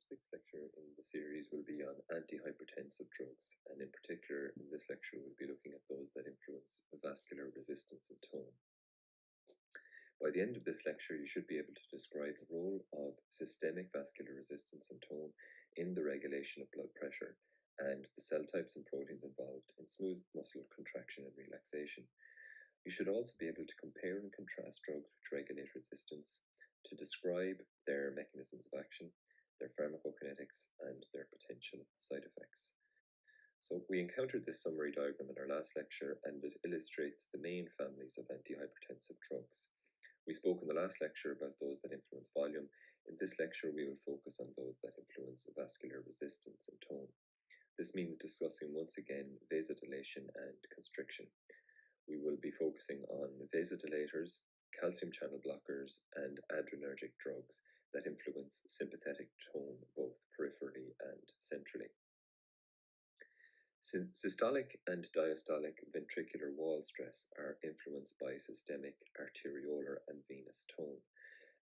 sixth lecture in the series will be on antihypertensive drugs, and in particular in this lecture we'll be looking at those that influence vascular resistance and tone. By the end of this lecture you should be able to describe the role of systemic vascular resistance and tone in the regulation of blood pressure and the cell types and proteins involved in smooth muscle contraction and relaxation. You should also be able to compare and contrast drugs which regulate resistance, to describe their mechanisms of action, their pharmacokinetics, and their potential side effects. So we encountered this summary diagram in our last lecture, and it illustrates the main families of antihypertensive drugs. We spoke in the last lecture about those that influence volume. In this lecture we will focus on those that influence vascular resistance and tone. This means discussing once again vasodilation and constriction. We will be focusing on vasodilators, calcium channel blockers, and adrenergic drugs that influence sympathetic tone both peripherally and centrally. Systolic and diastolic ventricular wall stress are influenced by systemic, arteriolar, and venous tone.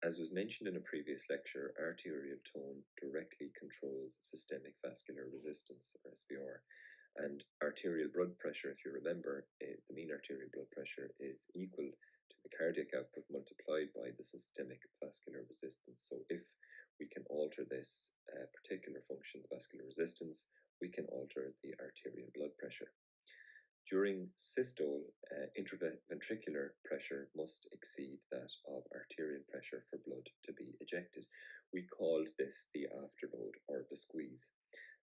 As was mentioned in a previous lecture, arterial tone directly controls systemic vascular resistance, or SVR, and arterial blood pressure, if you remember, the mean arterial blood pressure is equal to the cardiac output multiplied by the systemic vascular resistance. So if we can alter this particular function, the vascular resistance, we can alter the arterial blood pressure. During systole, intraventricular pressure must exceed that of arterial pressure for blood to be ejected. We called this the afterload or the squeeze.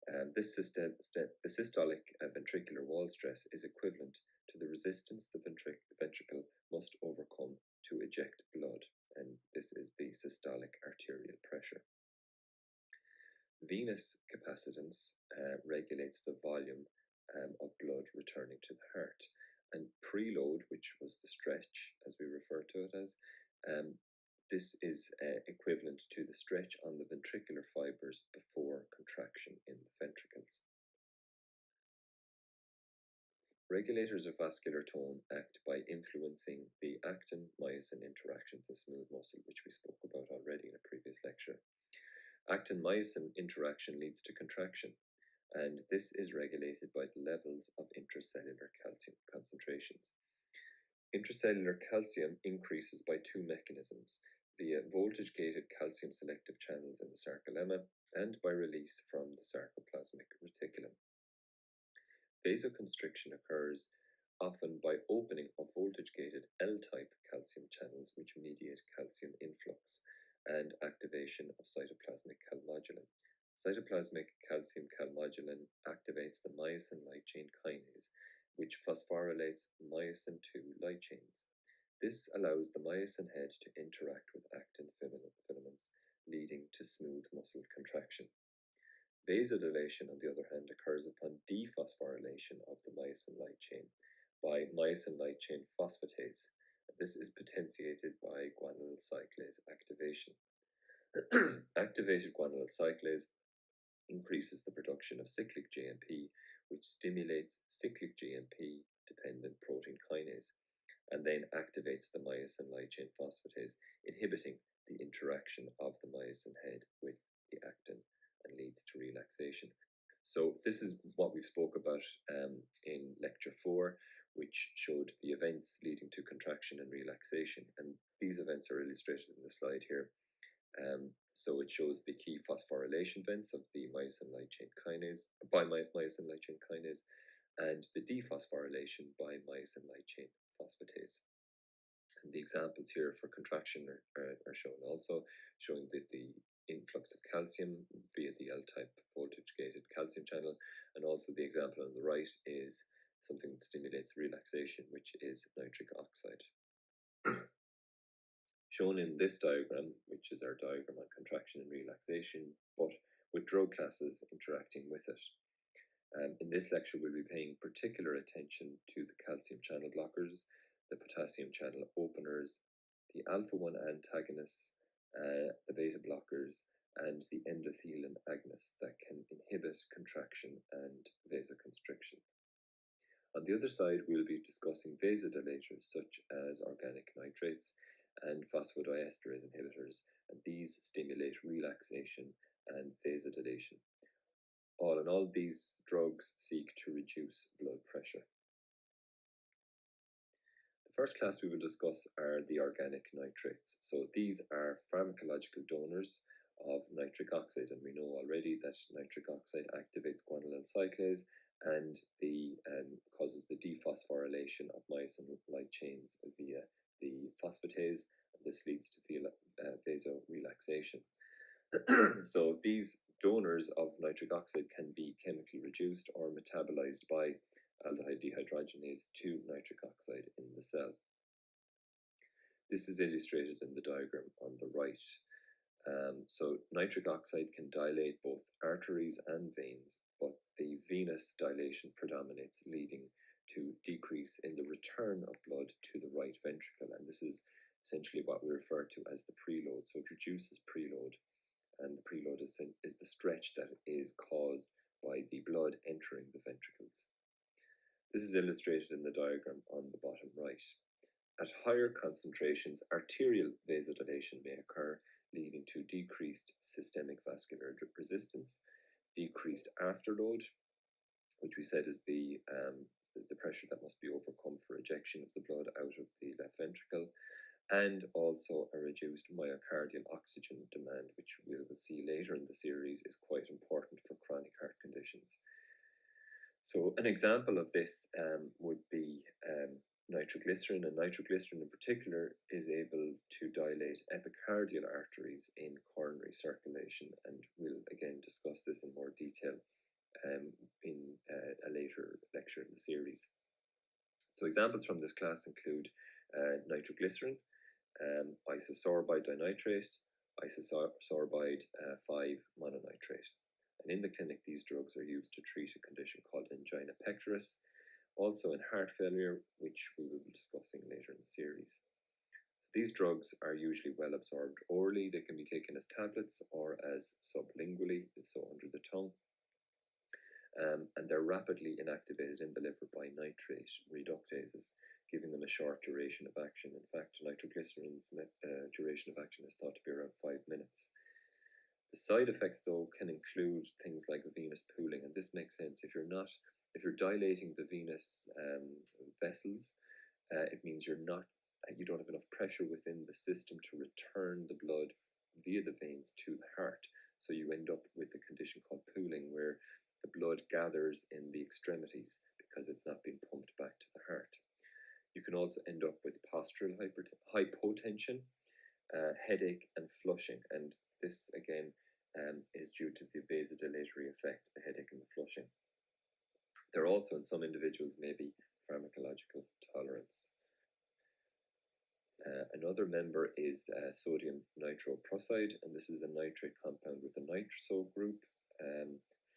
The systolic ventricular wall stress is equivalent to the resistance the ventricle must overcome to eject blood, and this is the systolic arterial pressure. Venous capacitance regulates the volume of blood returning to the heart, and preload, which was the stretch as we refer to it as, this is equivalent to the stretch on the ventricular fibers before contraction in the ventricles. Regulators of vascular tone act by influencing the actin-myosin interactions in smooth muscle, which we spoke about already in a previous lecture. Actin-myosin interaction leads to contraction, and this is regulated by the levels of intracellular calcium concentrations. Intracellular calcium increases by two mechanisms, via voltage-gated calcium selective channels in the sarcolemma and by release from the sarcoplasmic reticulum. Vasoconstriction occurs often by opening of voltage-gated L-type calcium channels which mediate calcium influx and activation of cytoplasmic calmodulin. Cytoplasmic calcium calmodulin activates the myosin light chain kinase, which phosphorylates myosin II light chains. This allows the myosin head to interact with actin filaments, leading to smooth muscle contraction. Vasodilation, on the other hand, occurs upon dephosphorylation of the myosin light chain by myosin light chain phosphatase. This is potentiated by guanylyl cyclase activation. Activated guanylyl cyclase increases the production of cyclic GMP, which stimulates cyclic GMP-dependent protein kinase, and then activates the myosin light chain phosphatase, inhibiting the interaction of the myosin head with the actin and leads to relaxation. So this is what we spoke about in lecture 4, which showed the events leading to contraction and relaxation, and these events are illustrated in the slide here. So it shows the key phosphorylation events of the myosin light chain kinase myosin light chain kinase, and the dephosphorylation by myosin light chain phosphatase. And the examples here for contraction are shown also, showing that the influx of calcium via the L-type voltage-gated calcium channel, and also the example on the right is something that stimulates relaxation, which is nitric oxide. Shown in this diagram, which is our diagram on contraction and relaxation, but with drug classes interacting with it. In this lecture we'll be paying particular attention to the calcium channel blockers, the potassium channel openers, the alpha-1 antagonists, the beta blockers, and the endothelin agonists that can inhibit contraction and vasoconstriction. On the other side, we'll be discussing vasodilators such as organic nitrates and phosphodiesterase inhibitors, and these stimulate relaxation and vasodilation. All in all, these drugs seek to reduce blood pressure. The first class we will discuss are the organic nitrates. So these are pharmacological donors of nitric oxide, and we know already that nitric oxide activates guanylyl cyclase and causes the dephosphorylation of myosin light chains via the phosphatase, and this leads to vasorelaxation. So these donors of nitric oxide can be chemically reduced or metabolized by aldehyde dehydrogenase to nitric oxide in the cell. This is illustrated in the diagram on the right. So nitric oxide can dilate both arteries and veins, but the venous dilation predominates, leading to decrease in the return of blood to the right ventricle, and this is essentially what we refer to as the preload. So it reduces preload, and the preload is the stretch that is caused by the blood entering the ventricles. This is illustrated in the diagram on the bottom right. At higher concentrations, arterial vasodilation may occur, leading to decreased systemic vascular resistance, decreased afterload, which we said is the pressure that must be overcome for ejection of the blood out of the left ventricle, and also a reduced myocardial oxygen demand, which we will see later in the series is quite important for chronic heart conditions. So an example of this would be nitroglycerin, and nitroglycerin in particular is able to dilate epicardial arteries in coronary circulation, and we'll again discuss this in more detail in a later lecture in the series. So examples from this class include nitroglycerin, isosorbide dinitrate, isosorbide 5-mononitrate. And in the clinic, these drugs are used to treat a condition called angina pectoris, also in heart failure, which we will be discussing later in the series. These drugs are usually well absorbed orally. They can be taken as tablets or as sublingually, so under the tongue. And they're rapidly inactivated in the liver by nitrate reductases, giving them a short duration of action. In fact, nitroglycerin's duration of action is thought to be around 5 minutes. The side effects, though, can include things like venous pooling, and this makes sense. If you're dilating the venous vessels, it means you don't have enough pressure within the system to return the blood via the veins to the heart. So you end up with a condition called pooling, where the blood gathers in the extremities because it's not being pumped back to the heart. You can also end up with postural hypotension, headache, and flushing, and this again is due to the vasodilatory effect, the headache and the flushing. There also, in some individuals, may be pharmacological tolerance. Another member is sodium nitroproside, and this is a nitrate compound with a nitroso group,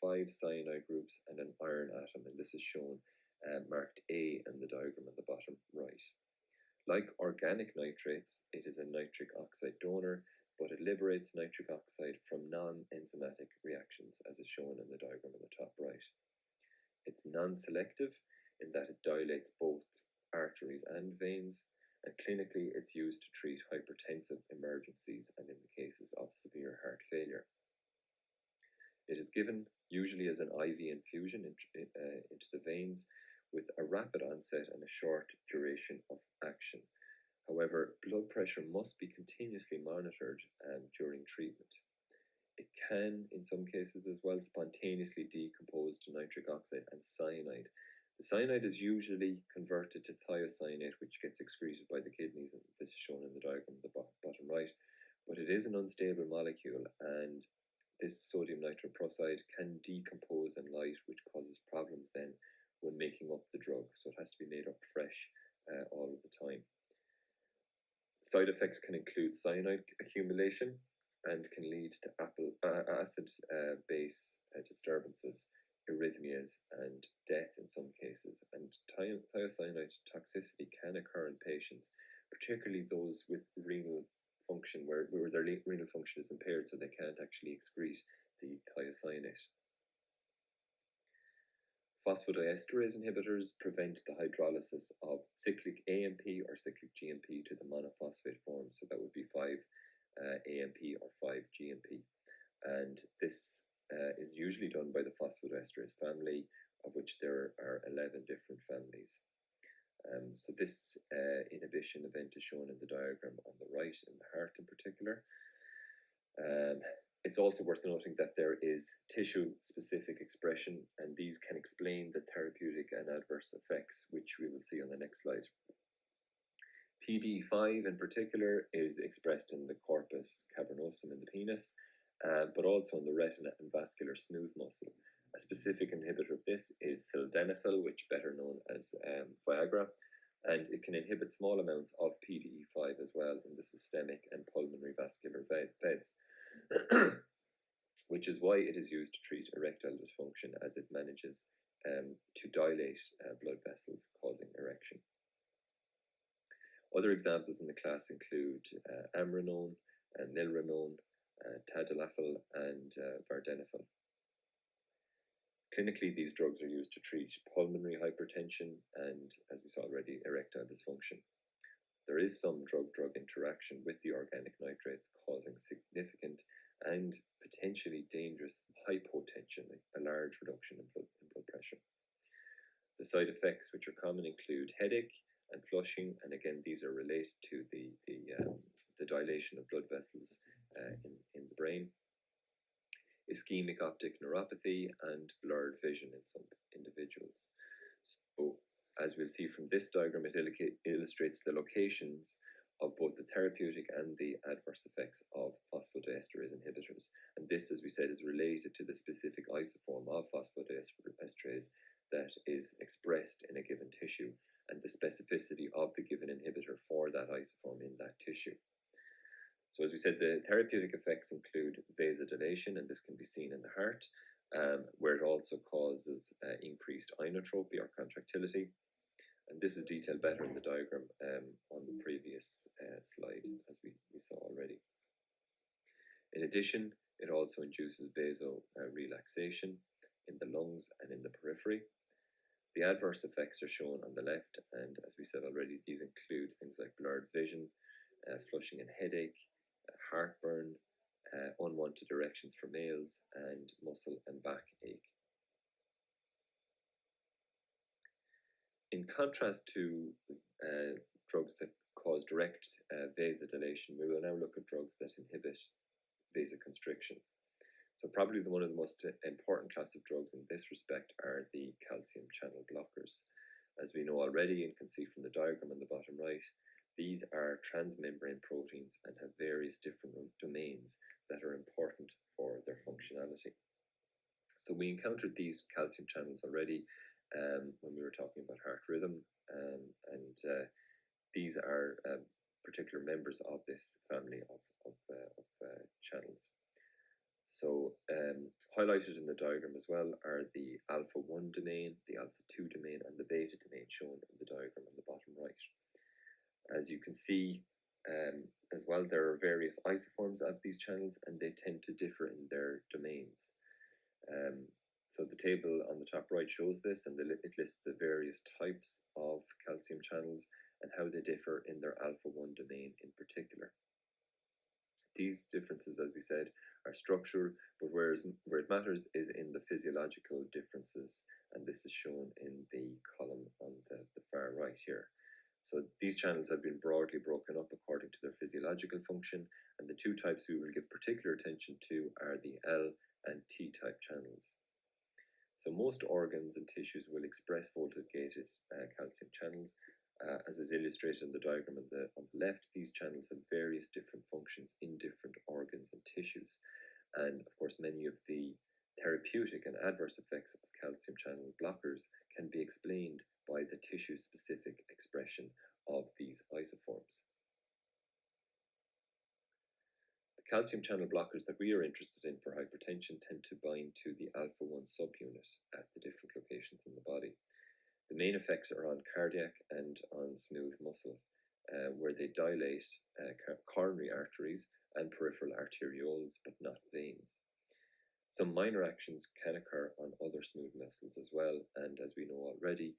5 cyanide groups, and an iron atom, and this is shown marked A in the diagram at the bottom right. Like organic nitrates, it is a nitric oxide donor, but it liberates nitric oxide from non-enzymatic reactions, as is shown in the diagram in the top right. It's non-selective in that it dilates both arteries and veins, and clinically it's used to treat hypertensive emergencies and in the cases of severe heart failure. It is given usually as an IV infusion into the veins, with a rapid onset and a short duration of action. However, blood pressure must be continuously monitored during treatment. It can, in some cases as well, spontaneously decompose to nitric oxide and cyanide. The cyanide is usually converted to thiocyanate, which gets excreted by the kidneys, and this is shown in the diagram at the bottom right. But it is an unstable molecule, and this sodium nitroproside can decompose in light, which causes problems then when making up the drug. So it has to be made up fresh all of the time. Side effects can include cyanide accumulation and can lead to acid-base disturbances, arrhythmias, and death in some cases. And thiocyanate toxicity can occur in patients, particularly those with renal function, where their renal function is impaired, so they can't actually excrete the thiocyanate. Phosphodiesterase inhibitors prevent the hydrolysis of cyclic AMP or cyclic GMP to the monophosphate form, so that would be 5-AMP or 5-GMP. And phosphodiesterase family, of which there are 11 different families. So this inhibition event is shown in the diagram on the right, in the heart in particular. It's also worth noting that there is tissue-specific expression, and these can explain the therapeutic and adverse effects, which we will see on the next slide. PDE5 in particular is expressed in the corpus cavernosum in the penis, but also in the retina and vascular smooth muscle. A specific inhibitor of this is sildenafil, which is better known as Viagra, and it can inhibit small amounts of PDE5 as well in the systemic and pulmonary vascular beds, which is why it is used to treat erectile dysfunction, as it manages to dilate blood vessels, causing erection. Other examples in the class include amrinone, nilrenone, tadalafil, and vardenafil. Clinically, these drugs are used to treat pulmonary hypertension and, as we saw already, erectile dysfunction. There is some drug-drug interaction with the organic nitrates, causing significant and potentially dangerous hypotension, a large reduction in blood pressure. The side effects which are common include headache and flushing, and again, these are related to the dilation of blood vessels in the brain. Ischemic optic neuropathy and blurred vision in some individuals. So, as we'll see from this diagram, it illustrates the locations of both the therapeutic and the adverse effects of phosphodiesterase inhibitors. And this, as we said, is related to the specific isoform of phosphodiesterase that is expressed in a given tissue, and the specificity of the given inhibitor for that isoform in that tissue. So as we said, the therapeutic effects include vasodilation, and this can be seen in the heart, where it also causes increased inotropy or contractility. And this is detailed better in the diagram on the previous slide, as we saw already. In addition, it also induces vasorelaxation in the lungs and in the periphery. The adverse effects are shown on the left, and as we said already, these include things like blurred vision, flushing and headache, heartburn, unwanted erections for males, and muscle and back ache. In contrast to drugs that cause direct vasodilation, we will now look at drugs that inhibit vasoconstriction. So probably one of the most important class of drugs in this respect are the calcium channel blockers. As we know already and can see from the diagram on the bottom right, these are transmembrane proteins and have various different domains that are important for their functionality. So we encountered these calcium channels already when we were talking about heart rhythm, and these are particular members of this family of channels. So highlighted in the diagram as well are the alpha-1 domain, the alpha-2 domain, and the beta domain shown in the diagram on the bottom right. As you can see as well, there are various isoforms of these channels, and they tend to differ in their domains. So the table on the top right shows this, and it lists the various types of calcium channels and how they differ in their alpha-1 domain in particular. These differences, as we said, are structural, but where it matters is in the physiological differences, and this is shown in the column on the far right here. So these channels have been broadly broken up according to their physiological function, and the two types we will give particular attention to are the L and T type channels. So most organs and tissues will express voltage-gated calcium channels. As is illustrated in the diagram on the left, these channels have various different functions in different organs and tissues. And of course, many of the therapeutic and adverse effects of calcium channel blockers can be explained by the tissue-specific expression of these isoforms. The calcium channel blockers that we are interested in for hypertension tend to bind to the alpha-1 subunit at the different locations in the body. The main effects are on cardiac and on smooth muscle, where they dilate coronary arteries and peripheral arterioles, but not veins. Some minor actions can occur on other smooth muscles as well, and as we know already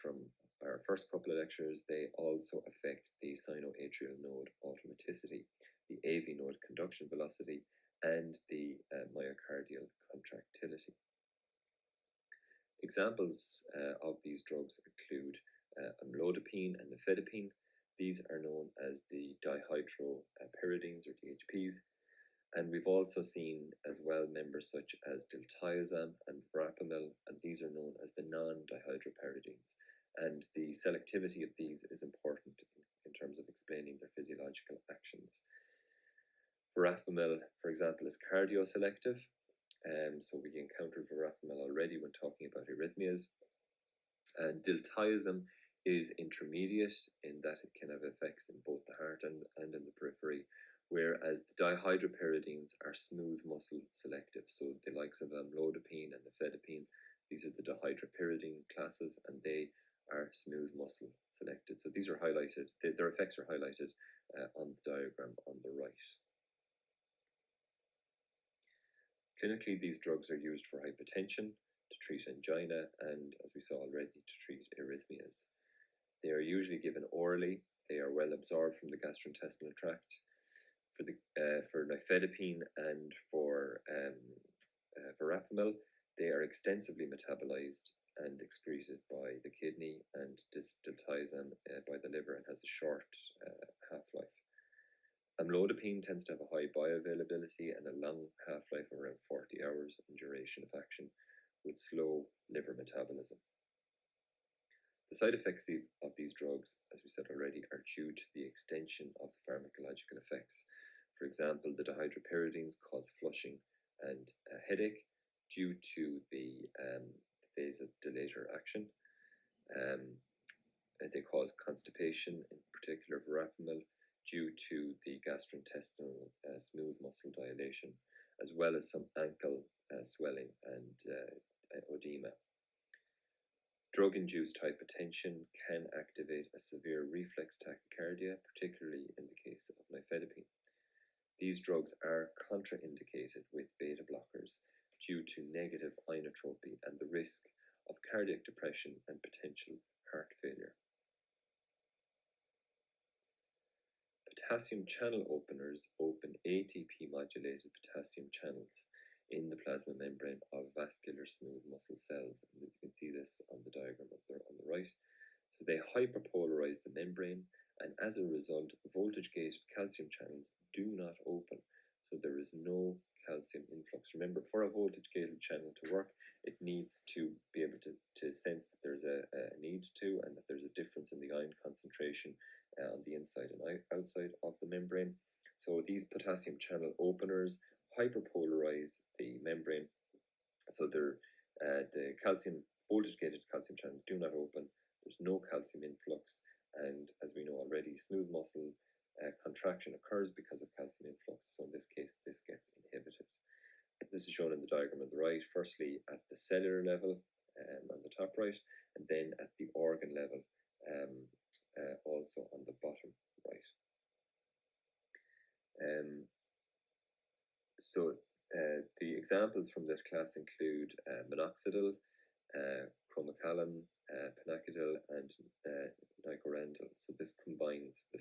from our first couple of lectures, they also affect the sinoatrial node automaticity, the AV node conduction velocity, and the myocardial contractility. Examples of these drugs include amlodipine and nifedipine. These are known as the dihydropyridines or DHPs. And we've also seen as well members such as diltiazem and verapamil, and these are known as the non-dihydropyridines. And the selectivity of these is important in terms of explaining their physiological actions. Verapamil, for example, is cardioselective, so we encountered verapamil already when talking about arrhythmias. And diltiazem is intermediate in that it can have effects in both the heart and in the periphery, whereas the dihydropyridines are smooth muscle selective. So the likes of amlodipine and nifedipine, these are the dihydropyridine classes, and they are smooth muscle selected. So these are highlighted, their effects are highlighted on the diagram on the right. Clinically, these drugs are used for hypertension, to treat angina, and as we saw already, to treat arrhythmias. They are usually given orally. They are well absorbed from the gastrointestinal tract. For nifedipine and for verapamil, they are extensively metabolized and excreted by the kidney, and diltiazem by the liver, and has a short half-life. Amlodipine tends to have a high bioavailability and a long half-life of around 40 hours in duration of action, with slow liver metabolism. The side effects of these drugs, as we said already, are due to the extension of the pharmacological effects. For example, the dihydropyridines cause flushing and headache due to the vasodilator action. They cause constipation, in particular verapamil, due to the gastrointestinal smooth muscle dilation, as well as some ankle swelling and edema. Drug-induced hypertension can activate a severe reflex tachycardia, particularly in the case of nifedipine. These drugs are contraindicated with beta blockers due to negative inotropy and the risk of cardiac depression and potential heart failure. Potassium channel openers open ATP-modulated potassium channels in the plasma membrane of vascular smooth muscle cells. And you can see this on the diagram on the right. So they hyperpolarize the membrane, and as a result, voltage-gated calcium channels do not open. So there is no calcium influx. Remember, for a voltage-gated channel to work, it needs to be able to sense that there's a need to, and that there's a difference in the ion concentration on the inside and outside of the membrane. So these potassium channel openers hyperpolarize the membrane, so the voltage-gated calcium channels do not open. There's no calcium influx, and as we know already, smooth muscle contraction occurs because of calcium influx. So in this case, this gets inhibited. This is shown in the diagram on the right. Firstly, at the cellular level on the top right, and then at the organ level, also on the bottom right. So the examples from this class include minoxidil, chromocalin, pinacidil, and nicorandil. So this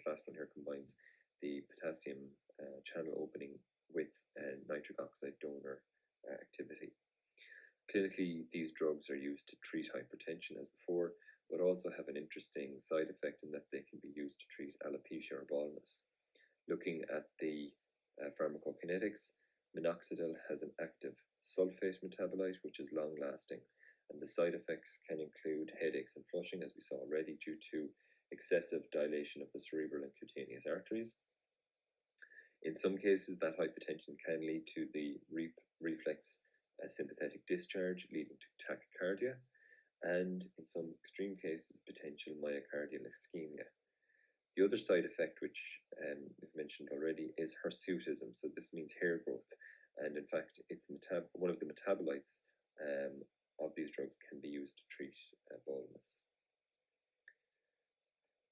last one here combines the potassium channel opening with nitric oxide donor activity. Clinically, these drugs are used to treat hypertension as before, but also have an interesting side effect in that they can be used to treat alopecia or baldness. Looking at the pharmacokinetics, minoxidil has an active sulfate metabolite which is long-lasting, and the side effects can include headaches and flushing, as we saw already, due to excessive dilation of the cerebral and cutaneous arteries. In some cases, that hypertension can lead to the reflex sympathetic discharge, leading to tachycardia, and in some extreme cases, potential myocardial ischemia. The other side effect, which we've mentioned already, is hirsutism. So this means hair growth, and in fact, it's one of the metabolites of these drugs can be used to treat baldness.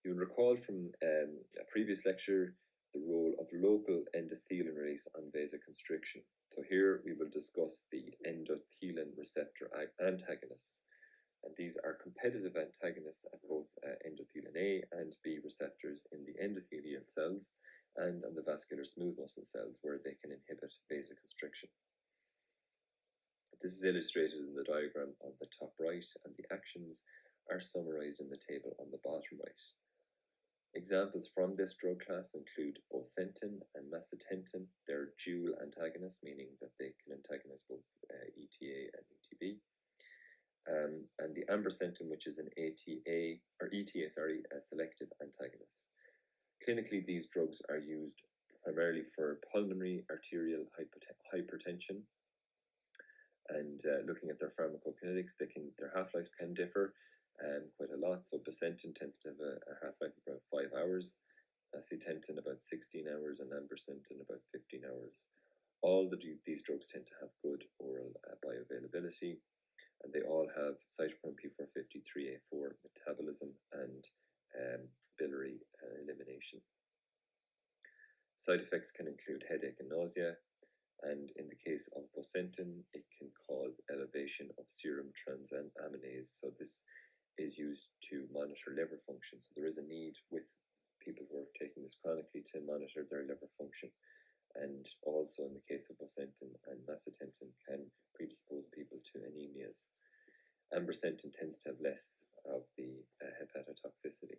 You'll recall from a previous lecture the role of local endothelin release on vasoconstriction. So here we will discuss the endothelin receptor antagonists. And these are competitive antagonists at both endothelin A and B receptors in the endothelial cells and on the vascular smooth muscle cells, where they can inhibit vasoconstriction. The This is illustrated in the diagram on the top right, and the actions are summarized in the table on the bottom right. Examples from this drug class include bosentan and macitentan. They're dual antagonists, meaning that they can antagonize both ETA and ETB. And the ambrisentan, which is an ETA, selective antagonist. Clinically, these drugs are used primarily for pulmonary arterial hypertension. And looking at their pharmacokinetics, their half-lives can differ quite a lot. So bosentan tends to have a half-life of about 5 hours, macitentan about 16 hours, and ambrisentan about 15 hours. All these drugs tend to have good oral bioavailability, and they all have cytochrome P450-3A4 metabolism and biliary elimination. Side effects can include headache and nausea, and in the case of bosentan, it can cause elevation of serum transaminase. So this is used to monitor liver function. So there is a need with people who are taking this chronically to monitor their liver function. And also in the case of bosentan and macitentan can predispose people to anemias. Ambrisentan tends to have less of the hepatotoxicity.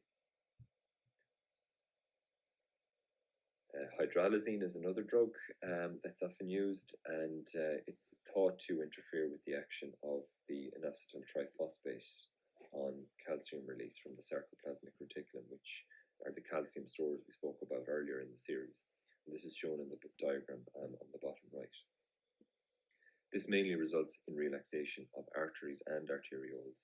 Hydralazine is another drug that's often used, and it's thought to interfere with the action of the inositol triphosphate on calcium release from the sarcoplasmic reticulum, which are the calcium stores we spoke about earlier in the series. And this is shown in the diagram on the bottom right. This mainly results in relaxation of arteries and arterioles,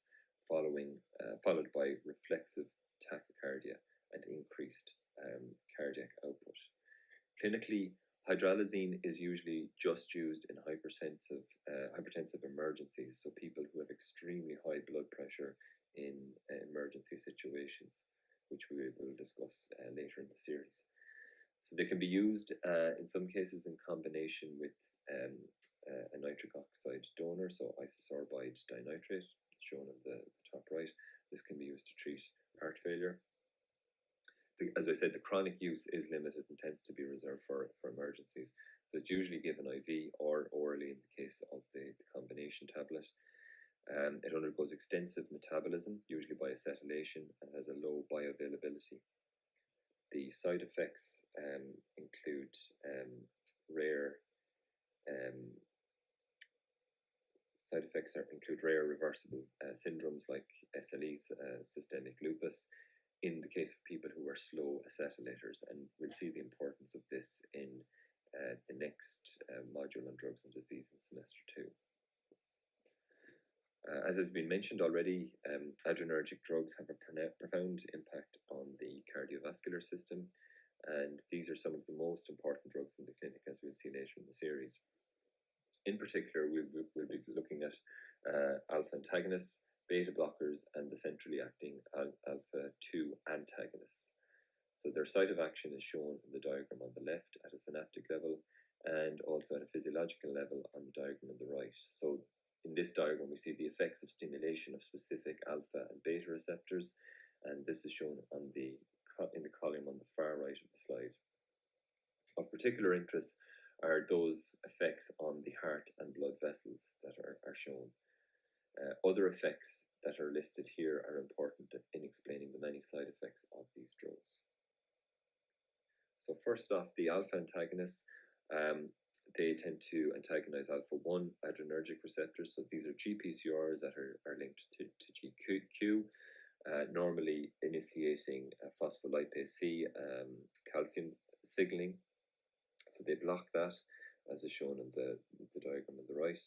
followed by reflexive tachycardia and increased cardiac output. Clinically, hydralazine is usually just used in hypertensive emergencies, so people who have extremely high blood pressure in emergency situations, which we will discuss later in the series. So they can be used in some cases in combination with a nitric oxide donor, so isosorbide dinitrate, shown on the top right. This can be used to treat heart failure. As I said, the chronic use is limited and tends to be reserved for emergencies. So it's usually given IV or orally in the case of the combination tablet. It undergoes extensive metabolism, usually by acetylation, and has a low bioavailability. The side effects include rare reversible syndromes like SLE, systemic lupus, in the case of people who are slow acetylators, and we'll see the importance of this in the next module on drugs and disease in semester 2. As has been mentioned already, adrenergic drugs have a profound impact on the cardiovascular system, and these are some of the most important drugs in the clinic, as we'll see later in the series. In particular, we'll be looking at alpha antagonists, beta blockers, and the centrally acting alpha-2 antagonists. So their site of action is shown in the diagram on the left at a synaptic level, and also at a physiological level on the diagram on the right. So in this diagram, we see the effects of stimulation of specific alpha and beta receptors, and this is shown in the column on the far right of the slide. Of particular interest are those effects on the heart and blood vessels that are shown. Other effects that are listed here are important in explaining the many side effects of these drugs. So first off, the alpha antagonists, they tend to antagonize alpha-1 adrenergic receptors. So these are GPCRs that are linked to GQ, normally initiating phospholipase C calcium signaling. So they block that, as is shown in the diagram on the right.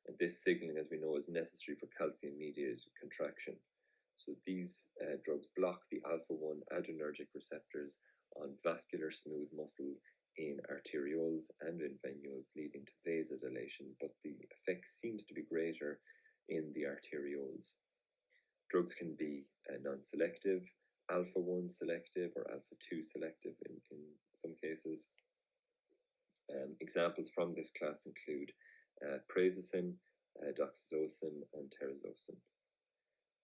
And this signaling, as we know, is necessary for calcium-mediated contraction. So these drugs block the alpha-1 adrenergic receptors on vascular smooth muscle in arterioles and in venules, leading to vasodilation, but the effect seems to be greater in the arterioles. Drugs can be non-selective, alpha-1 selective, or alpha-2 selective in some cases. Examples from this class include prazosin, doxazosin, and terazosin.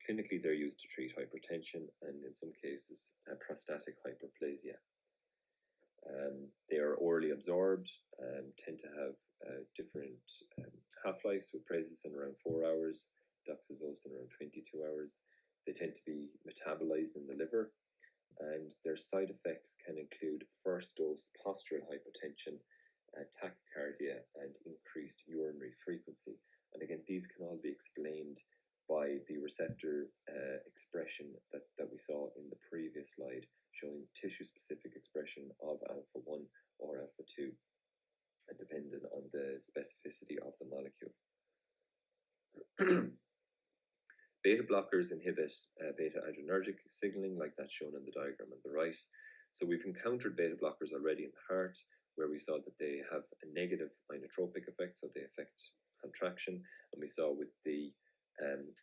Clinically, they're used to treat hypertension and, in some cases, prostatic hyperplasia. They are orally absorbed, tend to have different half-life half-lives, with prazosin around 4 hours, doxazosin around 22 hours. They tend to be metabolized in the liver, and their side effects can include first dose postural hypertension, tachycardia, and increased urinary frequency. And again, these can all be explained by the receptor expression that we saw in the previous slide, showing tissue-specific expression of alpha-1 or alpha-2, dependent on the specificity of the molecule. Beta blockers inhibit beta-adrenergic signaling, like that's shown in the diagram on the right. So we've encountered beta blockers already in the heart, where we saw that they have a negative inotropic effect, so they affect contraction. And we saw with the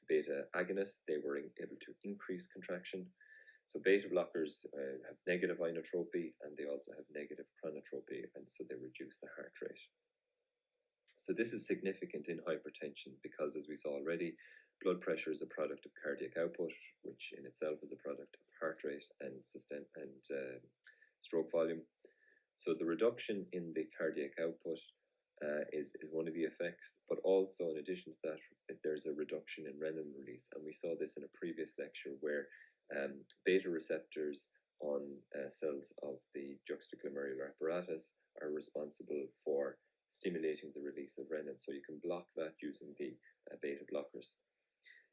beta agonists, they were able to increase contraction. So beta blockers have negative inotropy, and they also have negative chronotropy, and so they reduce the heart rate. So this is significant in hypertension because, as we saw already, blood pressure is a product of cardiac output, which in itself is a product of heart rate and stroke volume. So the reduction in the cardiac output is one of the effects, but also in addition to that, there's a reduction in renin release. And we saw this in a previous lecture where beta receptors on cells of the juxtaglomerular apparatus are responsible for stimulating the release of renin. So you can block that using the beta blockers.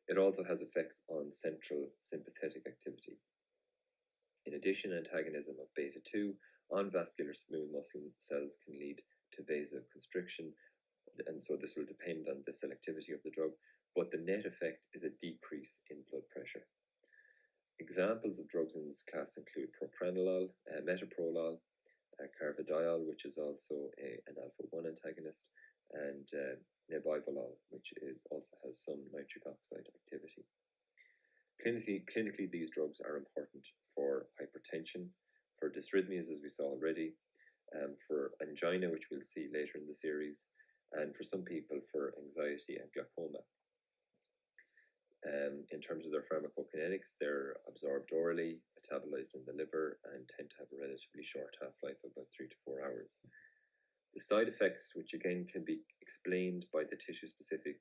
It also has effects on central sympathetic activity. In addition, antagonism of beta-2 on vascular smooth muscle cells can lead to vasoconstriction, and so this will depend on the selectivity of the drug, but the net effect is a decrease in blood pressure. Examples of drugs in this class include propranolol, metoprolol, carvedilol, which is also an alpha-1 antagonist, and nebivolol, which also has some nitric oxide activity. Clinically, these drugs are important for hypertension, for dysrhythmias, as we saw already, for angina, which we'll see later in the series, and for some people for anxiety and glaucoma. In terms of their pharmacokinetics, they're absorbed orally, metabolized in the liver, and tend to have a relatively short half-life of about 3 to 4 hours. The side effects, which again can be explained by the tissue-specific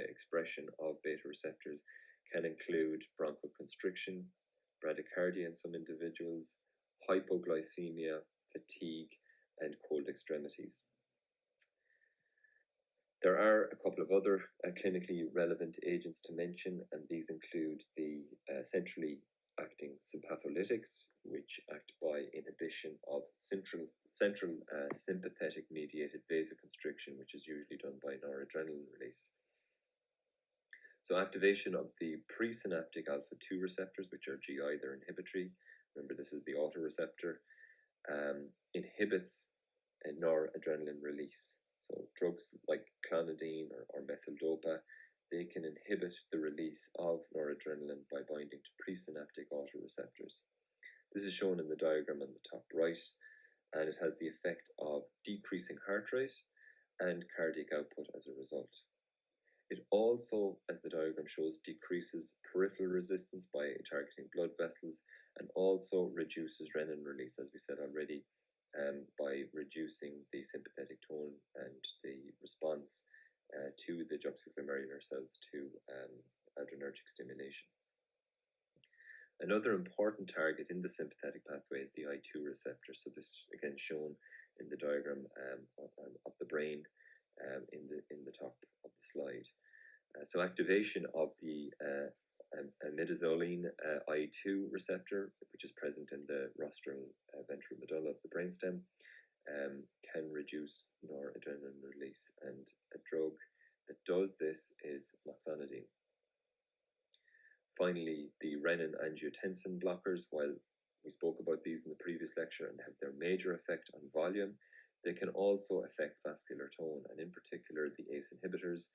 expression of beta receptors, can include bronchoconstriction, bradycardia in some individuals, hypoglycemia, fatigue, and cold extremities. There are a couple of other clinically relevant agents to mention, and these include the centrally acting sympatholytics, which act by inhibition of central sympathetic mediated vasoconstriction, which is usually done by noradrenaline release. So activation of the presynaptic alpha-2 receptors, which are GI, they're inhibitory. Remember, this is the autoreceptor, inhibits noradrenaline release. So drugs like clonidine or methyl-dopa, they can inhibit the release of noradrenaline by binding to presynaptic autoreceptors. This is shown in the diagram on the top right, and it has the effect of decreasing heart rate and cardiac output as a result. It also, as the diagram shows, decreases peripheral resistance by targeting blood vessels, and also reduces renin release, as we said already, by reducing the sympathetic tone and the response to the juxtaglomerular cells to adrenergic stimulation. Another important target in the sympathetic pathway is the I2 receptor. So this is again shown in the diagram of the brain in the top of the slide. So activation of the midazoline I2 receptor, which is present in the rostral ventral medulla of the brainstem, can reduce noradrenaline release, and a drug that does this is loxonidine. Finally, the renin-angiotensin blockers, while we spoke about these in the previous lecture and have their major effect on volume, they can also affect vascular tone, and in particular the ACE inhibitors.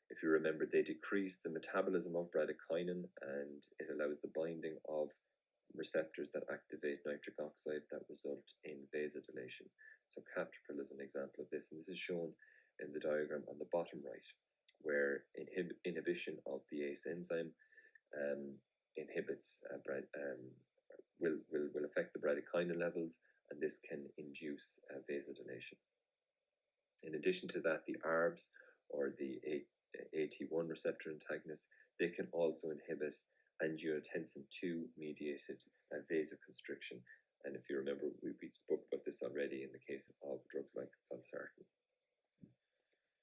If you remember, they decrease the metabolism of bradykinin, and it allows the binding of receptors that activate nitric oxide that result in vasodilation. So captopril is an example of this, and this is shown in the diagram on the bottom right, where inhibition of the ACE enzyme will affect the bradykinin levels, and this can induce vasodilation. In addition to that, the ARBs, or the AT1 receptor antagonists, they can also inhibit angiotensin II mediated vasoconstriction. And if you remember, we spoke about this already in the case of drugs like valsartan.